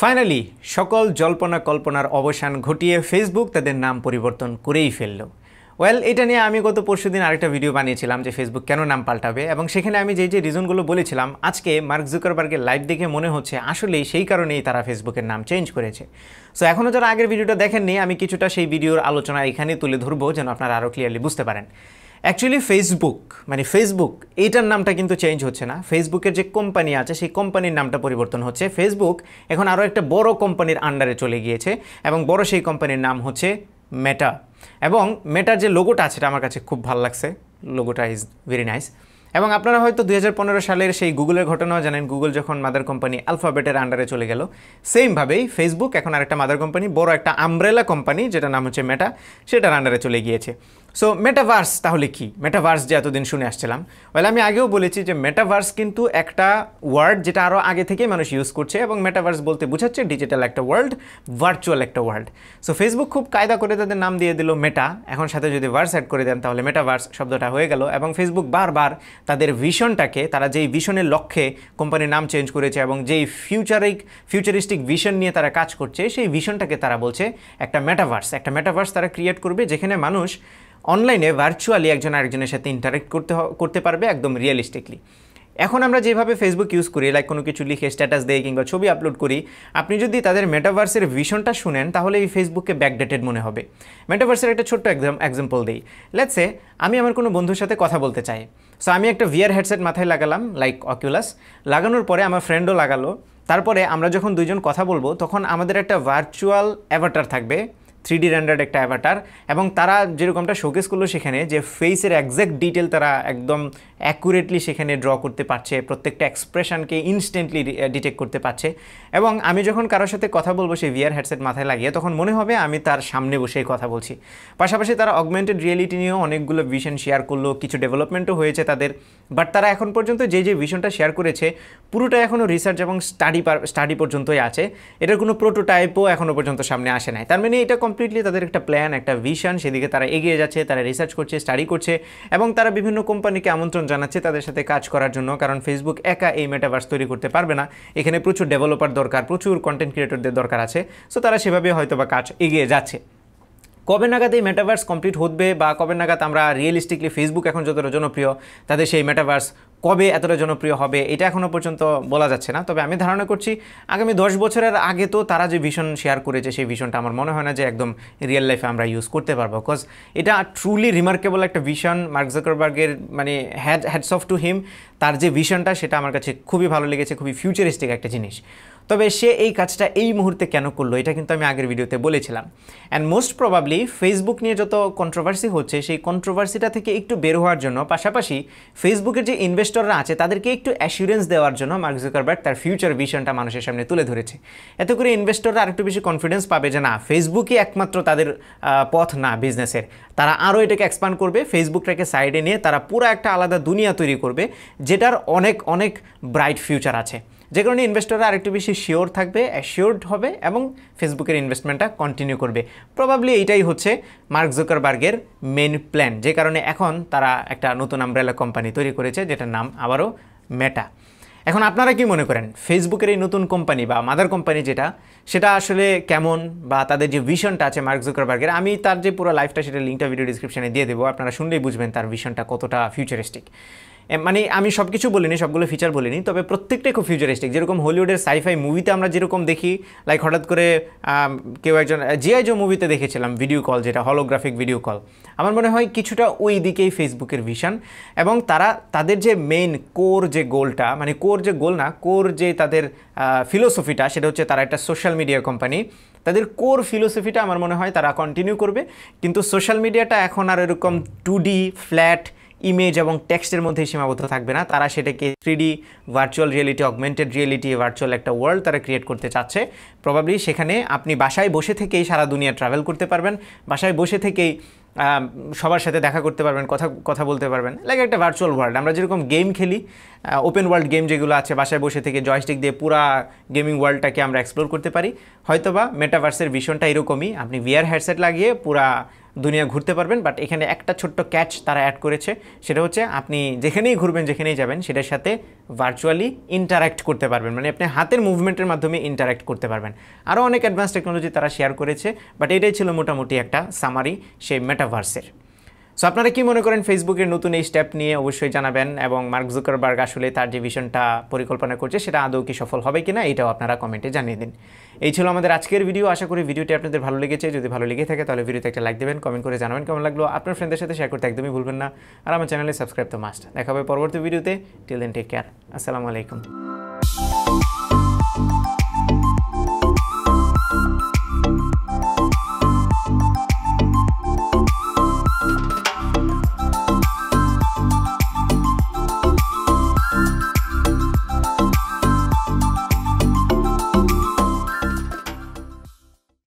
Finally সকল জল্পনা কল্পনার অবসান ঘটিয়ে ফেসবুক তাদের নাম পরিবর্তন করেই ফেলল। ওয়েল, এটা নিয়ে আমি গত পরশুদিন আরেকটা ভিডিও বানিয়েছিলাম যে ফেসবুক কেন নাম পাল্টাবে, এবং সেখানে আমি যে রিজনগুলো বলেছিলাম আজকে মার্ক জুকারবার্গের লাইভ দেখে মনে হচ্ছে আসলেই সেই কারণেই তারা ফেসবুকের নাম চেঞ্জ করেছে। সো এখনও যারা আগের ভিডিওটা দেখেননি, আমি কিছুটা সেই ভিডিওর আলোচনা এখানে তুলে ধরবো যেন আপনারা আরও ক্লিয়ারলি বুঝতে পারেন। অ্যাকচুয়ালি ফেসবুক এইটার নামটা কিন্তু চেঞ্জ হচ্ছে না। ফেসবুকের যে কোম্পানি আছে সেই কোম্পানির নামটা পরিবর্তন হচ্ছে। ফেসবুক এখন আরও একটা বড় কোম্পানির আন্ডারে চলে গিয়েছে এবং বড় সেই কোম্পানির নাম হচ্ছে মেটা। এবং মেটার যে লোগোটা আছে এটা আমার কাছে খুব ভালো লাগছে, লোগোটা ইজ ভেরি নাইস। এবং আপনারা হয়তো 2015 সালের সেই গুগলের ঘটনাও জানেন, গুগল যখন মাদার কোম্পানি অ্যালফাবেটের আন্ডারে চলে গেল, সেমভাবেই ফেসবুক এখন আরেকটা মাদার কোম্পানি, বড় একটা আমব্রেলা কোম্পানি যেটা নাম হচ্ছে মেটা, সেটার আন্ডারে চলে গিয়েছে। সো মেটাভার্স তাহলে কি? মেটাভার্স যে এতদিন শুনে আসছিলাম, ওয়েল আমি আগেও বলেছি যে মেটাভার্স কিন্তু একটা ওয়ার্ড যেটা আরও আগে থেকেই মানুষ ইউজ করছে, এবং মেটাভার্স বলতে বোঝাচ্ছে ডিজিটাল একটা ওয়ার্ল্ড, ভার্চুয়াল একটা ওয়ার্ল্ড। সো ফেসবুক খুব কায়দা করে তাদের নাম দিয়ে দিল মেটা, এখন সাথে যদি ভার্স অ্যাড করে দেন তাহলে মেটাভার্স শব্দটা হয়ে গেল। এবং ফেসবুক বারবার তাদের ভিশনটাকে, তারা যেই ভিশনের লক্ষ্যে কোম্পানির নাম চেঞ্জ করেছে এবং যেই ফিউচারিস্টিক ভিশন নিয়ে তারা কাজ করছে, সেই ভিশনটাকে তারা বলছে একটা মেটাভার্স তারা ক্রিয়েট করবে, যেখানে মানুষ অনলাইনে ভার্চুয়ালি একজন আরেকজনের সাথে ইন্টারেক্ট করতে পারবে একদম রিয়েলিস্টিকলি। এখন আমরা যেভাবে ফেসবুক ইউজ করি, লাইক কোনো কিছু লিখে স্ট্যাটাস দেই কিংবা ছবি আপলোড করি, আপনি যদি তাদের মেটাভার্সের ভিশনটা শুনেন তাহলে এই ফেসবুককে ব্যাকডেটেড মনে হবে। মেটাভার্সের একটা ছোট্ট এক্সাম্পল দিই। লেটস সে আমি আমার কোনো বন্ধুর সাথে কথা বলতে চাই। সো আমি একটা VR হেডসেট মাথায় লাগালাম, লাইক অকিউলাস, লাগানোর পরে আমার ফ্রেন্ডও লাগালো। তারপরে আমরা যখন দুইজন কথা বলবো তখন আমাদের একটা ভার্চুয়াল অ্যাভাটার থাকবে, 3D রেন্ডার্ড একটা অ্যাভাটার, এবং তারা যেরকমটা শোকেস করলো সেখানে যে ফেসের এক্স্যাক্ট ডিটেল তারা একদম অ্যাকুরেটলি সেখানে ড্র করতে পারছে, প্রত্যেকটা এক্সপ্রেশনকে ইনস্ট্যান্টলি ডিটেক্ট করতে পারছে। এবং আমি যখন কারোর সাথে কথা বলবো সেই VR হেডসেট মাথায় লাগিয়ে, তখন মনে হবে আমি তার সামনে বসেই কথা বলছি। পাশাপাশি তারা অগমেন্টেড রিয়েলিটি নিয়েও অনেকগুলো ভিশন শেয়ার করলো, কিছু ডেভেলপমেন্টও হয়েছে তাদের, বাট তারা এখন পর্যন্ত যে ভিশনটা শেয়ার করেছে পুরোটা এখনও রিসার্চ এবং স্টাডি পর্যন্তই আছে। এটার কোনো প্রোটোটাইপও এখনও পর্যন্ত সামনে আসে নাই। তার মানে এটা কমপ্লিটলি তাদের একটা প্ল্যান, একটা ভিশন, সেদিকে তারা এগিয়ে যাচ্ছে, তারা রিসার্চ করছে, স্টাডি করছে, এবং তারা বিভিন্ন কোম্পানিকে আমন্ত্রণ জানাচ্ছে তাদের সাথে কাজ করার জন্য। কারণ ফেসবুক একা এই মেটাভার্স তৈরি করতে পারবে না, এখানে প্রচুর ডেভেলপার দরকার, প্রচুর কন্টেন্ট ক্রিয়েটরদের দরকার আছে। সো তারা সেভাবে হয়তো বা কাজ এগিয়ে যাচ্ছে। কবে নাগাদ এই মেটাভার্স কমপ্লিট হবে বা কবে নাগাদ আমরা রিয়েলিস্টিকলি ফেসবুক এখন যতটা জনপ্রিয় তাদের সেই মেটাভার্স কবে এতটা জনপ্রিয় হবে এটা এখনও পর্যন্ত বলা যাচ্ছে না। তবে আমি ধারণা করছি আগামী 10 বছরের আগে তো তারা যে ভিশন শেয়ার করেছে সেই ভিশনটা আমার মনে হয় না যে একদম রিয়েল লাইফে আমরা ইউজ করতে পারবো, বিকজ এটা ট্রুলি রিমার্কেবল একটা ভিশন। মার্ক জুকারবার্গের মানে হ্যাটস অফ টু হিম, তার যে ভিশনটা সেটা আমার কাছে খুবই ভালো লেগেছে, খুবই ফিউচারিস্টিক একটা জিনিস। তবে সে এই কাজটা এই মুহূর্তে কেন করলো এটা কিন্তু আমি আগের ভিডিওতে বলেছিলাম। অ্যান্ড মোস্ট প্রবাবলি ফেসবুক নিয়ে যত কন্ট্রোভার্সি হচ্ছে সেই কন্ট্রোভার্সিটা থেকে একটু বের হওয়ার জন্য, পাশাপাশি ফেসবুকের যে ইনভেস্টররা আছে তাদেরকে একটু অ্যাসিউরেন্স দেওয়ার জন্য মার্ক জুকারবার্গ তার ফিউচার ভিশনটা মানুষের সামনে তুলে ধরেছে। এতে করে ইনভেস্টররা আরেকটু বেশি কনফিডেন্স পাবে যে না, ফেসবুকই একমাত্র তাদের পথ না বিজনেসের, তারা আরও এটাকে এক্সপান্ড করবে, ফেসবুকটাকে সাইডে নিয়ে তারা পুরো একটা আলাদা দুনিয়া তৈরি করবে যেটার অনেক অনেক ব্রাইট ফিউচার আছে। যে কারণে ইনভেস্টররা আরেকটু বেশি শিওর থাকবে, অ্যাসিওরড হবে এবং ফেসবুকের ইনভেস্টমেন্টটা কন্টিনিউ করবে। প্রবাবলি এইটাই হচ্ছে মার্ক জুকারবার্গের মেন প্ল্যান, যে কারণে এখন তারা একটা নতুন আমব্রেলা কোম্পানি তৈরি করেছে যেটার নাম আবারও মেটা। এখন আপনারা কি মনে করেন ফেসবুকের এই নতুন কোম্পানি বা মাদার কোম্পানি সেটা আসলে কেমন, বা তাদের যে ভিশনটা আছে মার্ক জুকারবার্গের? আমি তার যে পুরো লাইফটা সেটা লিঙ্কটা ভিডিও ডিসক্রিপশনে দিয়ে দেবো, আপনারা শুনলেই বুঝবেন তার ভিশনটা কতটা ফিউচারিস্টিক। মানে আমি সব কিছু বলিনি, সবগুলো ফিচার বলিনি, তবে প্রত্যেকটাই খুব ফিউচারিস্টিক। যেরকম হলিউডের সাইফাই মুভিতে আমরা যেরকম দেখি, লাইক হঠাৎ করে কেউ একজন জিআই জো মুভিতে দেখেছিলাম ভিডিও কল, যেটা হলোগ্রাফিক ভিডিও কল, আমার মনে হয় কিছুটা ওই দিকেই ফেসবুকের ভিশন। এবং তারা তাদের যে মেইন কোর যে গোলটা, মানে কোর যে তাদের ফিলোসফিটা, সেটা হচ্ছে তারা একটা সোশ্যাল মিডিয়া কোম্পানি। তাদের কোর ফিলোসফিটা আমার মনে হয় তারা কন্টিনিউ করবে, কিন্তু সোশ্যাল মিডিয়াটা এখন আর এরকম 2D ফ্ল্যাট ইমেজ এবং টেক্সটের মধ্যে সীমাবদ্ধ থাকবে না, তারা সেটাকে 3D virtual reality, augmented reality, virtual একটা ওয়ার্ল্ড তারা ক্রিয়েট করতে চাচ্ছে। প্রবাবলি সেখানে আপনি বাসায় বসে থেকেই সারা দুনিয়া ট্রাভেল করতে পারবেন, বাসায় বসে থেকেই সবার সাথে দেখা করতে পারবেন, কথা বলতে পারবেন, লাইক একটা ভার্চুয়াল ওয়ার্ল্ড। আমরা যেরকম গেম খেলি, ওপেন ওয়ার্ল্ড গেম যেগুলো আছে, বাসায় বসে থেকে জয়স্টিক দিয়ে পুরা গেমিং ওয়ার্ল্ডটাকে আমরা এক্সপ্লোর করতে পারি। হয়তোবা মেটাভার্সের ভিশনটা এরকমই, আপনি VR হেডসেট লাগিয়ে পুরা দুনিয়া ঘুরতে পারবেন। বাট এখানে একটা ছোট্ট ক্যাচ তারা অ্যাড করেছে, সেটা হচ্ছে আপনি যেখানেই ঘুরবেন যেখানেই যাবেন সেটার সাথে ভার্চুয়ালি ইন্টারাক্ট করতে পারবেন, মানে আপনি হাতের মুভমেন্টের মাধ্যমে ইন্টারাক্ট করতে পারবেন। আরও অনেক অ্যাডভান্স টেকনোলজি তারা শেয়ার করেছে, বাট এটাই ছিল মোটামুটি একটা সামারি সেই মেটাভার্সের। সো আপনারা কি মনে করেন ফেসবুকের নতুন এই স্টেপ নিয়ে অবশ্যই জানাবেন, এবং মার্ক জুকারবার্গ আসলে তার যে ভিশনটা পরিকল্পনা করছে সেটা আদৌ কি সফল হবে কিনা এটাও আপনারা কমেন্টে জানিয়ে দিন। এই ছিল আমাদের আজকের ভিডিও। আশা করি ভিডিওটি আপনাদের ভালো লেগেছে। যদি ভালো লেগে থাকে তাহলে ভিডিওতে একটা লাইক দেবেন, কমেন্ট করে জানাবেন কেমন লাগলো, আপনার ফ্রেন্ডদের সাথে শেয়ার করতে একদমই ভুলবেন না, আর আমার চ্যানেলে সাবস্ক্রাইব তো মাস্ট। দেখা হবে পরবর্তী ভিডিওতে। টিল দেন টেক কেয়ার, আসসালামু আলাইকুম।